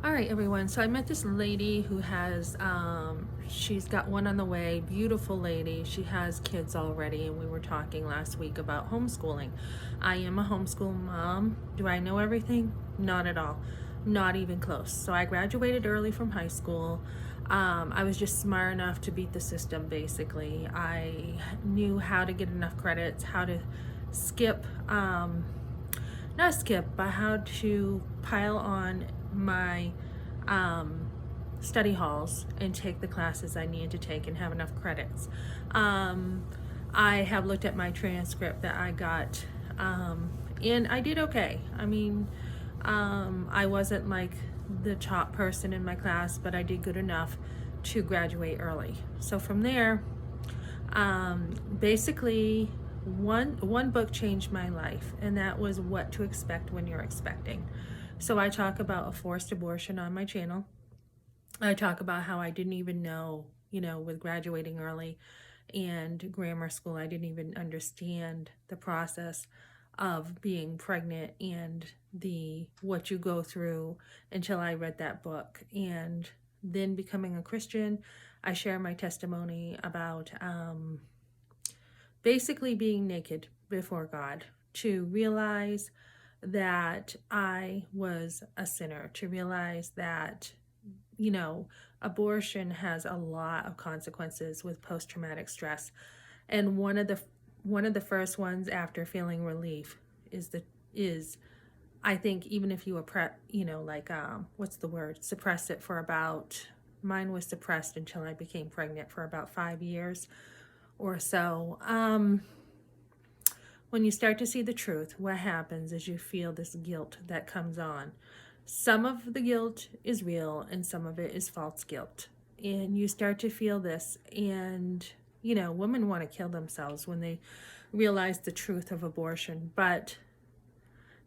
All right, everyone. So I met this lady who has, she's got one on the way, beautiful lady. She has kids already, and we were talking last week about homeschooling. I am a homeschool mom. Do I know everything? Not at all. Not even close. So I graduated early from high school. I was just smart enough to beat the system, basically. I knew how to get enough credits, how to skip, not skip, but how to pile on my um, study halls and take the classes I needed to take and have enough credits. Um, I have looked at my transcript that I got, and I did okay. I mean, I wasn't like the top person in my class, but I did good enough to graduate early. So from there, basically one book changed my life, and that was What to Expect When You're Expecting. So I talk about a forced abortion on my channel. I talk about how I didn't even know, with graduating early and grammar school, I didn't even understand the process of being pregnant and the what you go through until I read that book. And then becoming a Christian, I share my testimony about basically being naked before God, to realize that I was a sinner, to realize that, abortion has a lot of consequences with post-traumatic stress. And one of the first ones after feeling relief is I think, even if you what's the word? Suppress it for about, mine was suppressed until I became pregnant for about 5 years or so. When you start to see the truth, what happens is you feel this guilt that comes on. Some of the guilt is real and some of it is false guilt. And you start to feel this, and women want to kill themselves when they realize the truth of abortion. But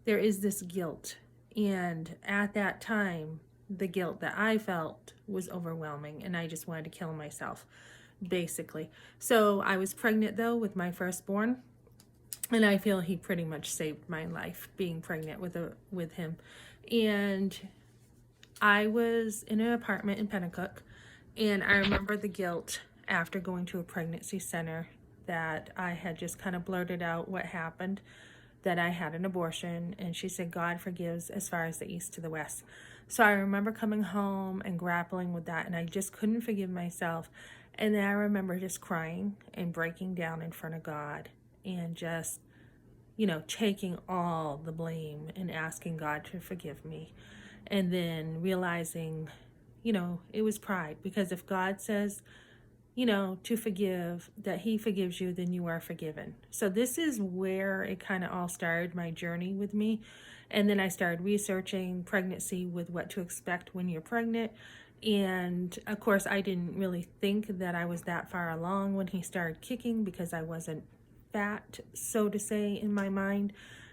there is this guilt. And at that time, the guilt that I felt was overwhelming, and I just wanted to kill myself, basically. So I was pregnant, though, with my firstborn. And I feel he pretty much saved my life, being pregnant with him. And I was in an apartment in Pennacook, and I remember the guilt after going to a pregnancy center, that I had just kind of blurted out what happened, that I had an abortion, and she said God forgives as far as the east to the west. So I remember coming home and grappling with that, and I just couldn't forgive myself. And then I remember just crying and breaking down in front of God, and just, taking all the blame and asking God to forgive me. And then realizing, it was pride, because if God says, to forgive, that he forgives you, then you are forgiven. So this is where it kind of all started, my journey with me. And then I started researching pregnancy with what to expect when you're pregnant. And of course, I didn't really think that I was that far along when he started kicking, because I wasn't fat, so to say, in my mind.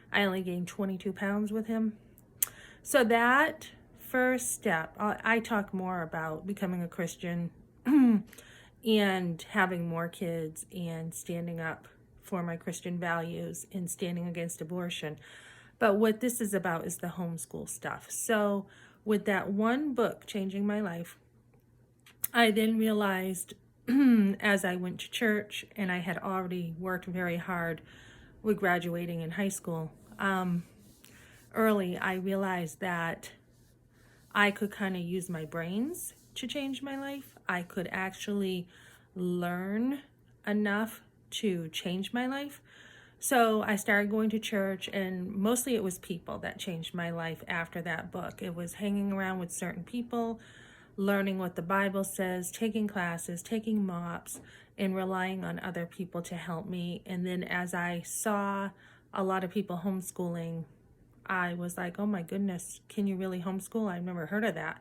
I only gained 22 pounds with him. So that first step, I talk more about becoming a Christian and having more kids and standing up for my Christian values and standing against abortion. But what this is about is the homeschool stuff. So with that one book changing my life, I then realized as I went to church, and I had already worked very hard with graduating in high school, early, I realized that I could kind of use my brains to change my life. I could actually learn enough to change my life. So I started going to church, and mostly it was people that changed my life after that book. It was hanging around with certain people, learning what the Bible says, taking classes, taking MOPS, and relying on other people to help me. And then as I saw a lot of people homeschooling, I was like, oh my goodness, can you really homeschool? I've never heard of that.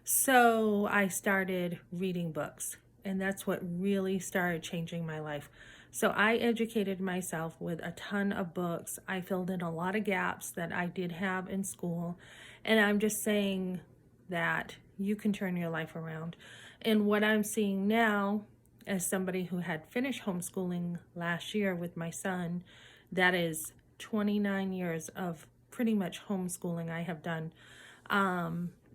So I started reading books, and that's what really started changing my life. So I educated myself with a ton of books. I filled in a lot of gaps that I did have in school. And I'm just saying that you can turn your life around. And what I'm seeing now, as somebody who had finished homeschooling last year with my son, that is 29 years of pretty much homeschooling I have done.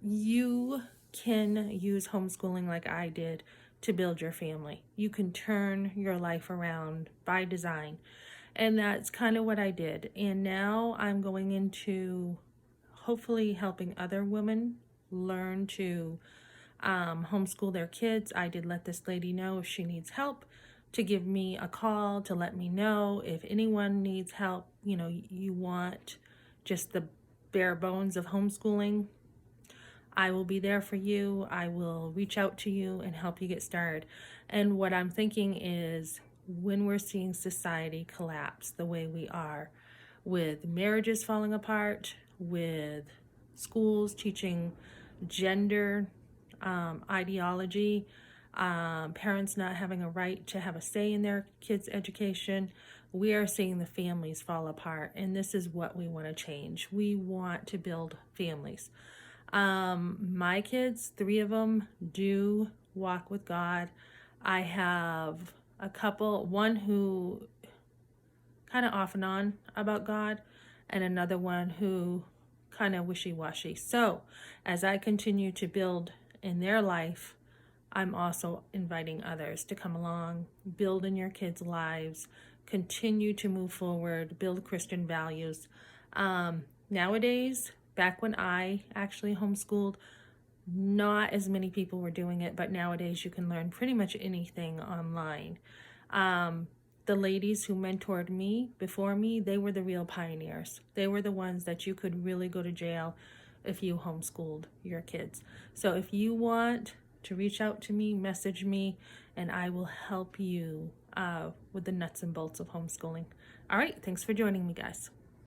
You can use homeschooling like I did to build your family. You can turn your life around by design. And that's kind of what I did. And now I'm going into hopefully helping other women learn to homeschool their kids. I did let this lady know if she needs help to give me a call to let me know. If anyone needs help, you know, you want just the bare bones of homeschooling, I will be there for you. I will reach out to you and help you get started. And what I'm thinking is, when we're seeing society collapse the way we are, with marriages falling apart, with schools teaching gender ideology, parents not having a right to have a say in their kids' education, we are seeing the families fall apart. And this is what we want to change. We want to build families. My kids, 3 of them, do walk with God. I have a couple, one who kind of off and on about God, and another one who kind of wishy-washy. So as I continue to build in their life, I'm also inviting others to come along, build in your kids' lives, continue to move forward, build Christian values. Nowadays, back when I actually homeschooled, not as many people were doing it, but nowadays you can learn pretty much anything online. The ladies who mentored me before me, they were the real pioneers. They were the ones that you could really go to jail if you homeschooled your kids. So if you want to reach out to me, message me, and I will help you with the nuts and bolts of homeschooling. All right, thanks for joining me, guys.